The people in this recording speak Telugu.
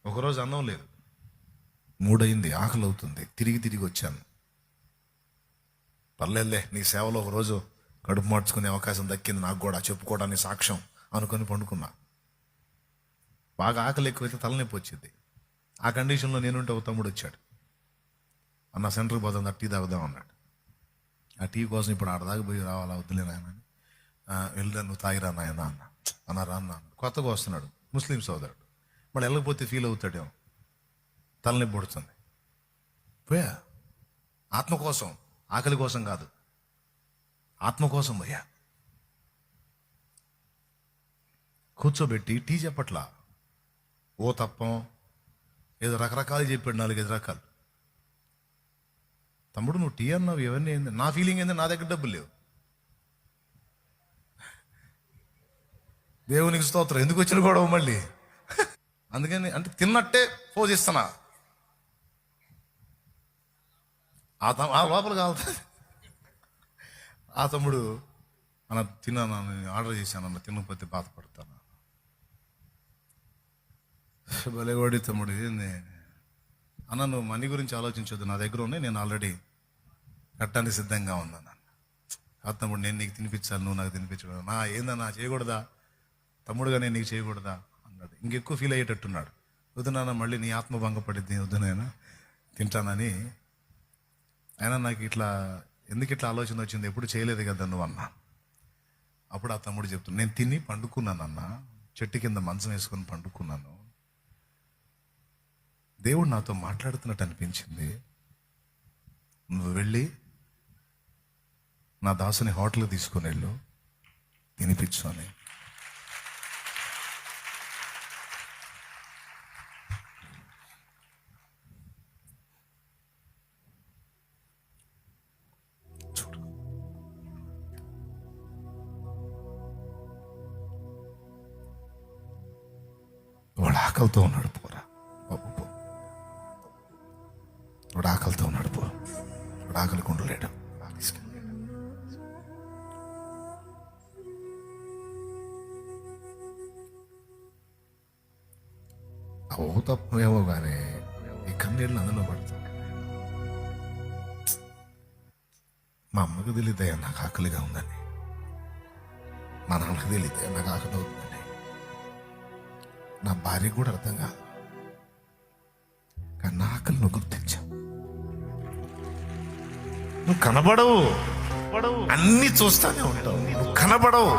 ఒకరోజు అన్నం లేదు, 3 అయింది, ఆకలి అవుతుంది, తిరిగి వచ్చాను. పర్లేదులే, నీ సేవలో ఒకరోజు కడుపు మార్చుకునే అవకాశం దక్కింది, నాకు కూడా చెప్పుకోవడానికి సాక్ష్యం అనుకొని పండుకున్నా. బాగా ఆకలి ఎక్కువైతే తలనొప్పి వచ్చింది. ఆ కండిషన్లో నేనుంటే ఒక తమ్ముడు వచ్చాడు, అన్న సెంటర్కి పోదాం, టీ తాగుదాం అన్నాడు. ఆ టీ కోసం ఇప్పుడు ఆడదాకా పోయి రావాలా, వద్దులే నాయన అని, వెళ్దా నువ్వు తాగిరా నాయన అన్నారా అన్న. కొత్తగా వస్తున్నాడు, ముస్లిం సోదరుడు, మళ్ళీ వెళ్ళకపోతే ఫీల్ అవుతాడేమో, తలనొప్పి పడుతుంది. పోయా, ఆత్మ కోసం, ఆకలి కోసం కాదు, ఆత్మ కోసం పోయా. కూర్చోబెట్టి టీ చెప్పట్లా, ఓ తప్పం ఏదో రకరకాలు చెప్పాడు, 4-5 రకాలు. తమ్ముడు నువ్వు టీ అన్నావు, ఇవన్నీ ఏంది? నా ఫీలింగ్ ఏంది, నా దగ్గర డబ్బులు లేవు. దేవునికి స్తోత్రం, ఎందుకు వచ్చిన గొడవ మళ్ళీ? అందుకని అంటే తిన్నట్టే పోజిస్తున్నా, ఆ లోపల కావాలి. ఆ తమ్ముడు అన్న తిన్నాను, ఆర్డర్ చేశాను అన్న, తినకపోతే బాధపడతాను. భలేవాడి తమ్ముడు, ఏంది అన్న, నువ్వు మనీ గురించి ఆలోచించొద్దు, నా దగ్గర ఉన్నాయి, నేను ఆల్రెడీ కట్టడానికి సిద్ధంగా ఉన్నాను అన్న. ఆ తమ్ముడు, నేను నీకు తినిపించాలి, నువ్వు నాకు తినిపించడం నా ఏందన్నా, చేయకూడదా తమ్ముడుగా, నేను నీకు చేయకూడదా అన్నాడు. ఇంకెక్కువ ఫీల్ అయ్యేటట్టున్నాడు. వద్దునాన్న, మళ్ళీ నీ ఆత్మ భంగపడిద్ది, వద్దునైనా తింటానని. అయినా నాకు ఎందుకు ఇట్లా ఆలోచన వచ్చింది, ఎప్పుడు చేయలేదు కదా నువ్వు అన్నా. అప్పుడు ఆ తమ్ముడు చెప్తున్నాను, నేను తిని పండుకున్నాను అన్న, చెట్టు కింద మంచం వేసుకొని పండుకున్నాను. దేవుడు నాతో మాట్లాడుతున్నట్టు అనిపించింది, నువ్వు వెళ్ళి నా దాసుని హోటల్కి తీసుకొని వెళ్ళు, తినిపించు అని. వాడు ఆకలితో ఉన్నాడు, పోరా బాబు పో. వాడు ఆకలితో ఉన్నాడు, పో. వాడు ఆకలి కొండలేడు. ఓ తప్పేమో కానీ ఈ కన్నీళ్ళు అందులో పడతాను. మా అమ్మకు తెలియదయ్యా నాకు ఆకలిగా ఉందని, మా నాన్నకు తెలియదయ్యా నాకు ఆకలి అవుతుందని, నా భార్యకు కూడా అర్థం కాదు. కానీ నా ఆకలి నువ్వు గుర్తించావు. నువ్వు కనబడవు, అన్ని చూస్తానే ఉంటావు, నువ్వు కనబడవు.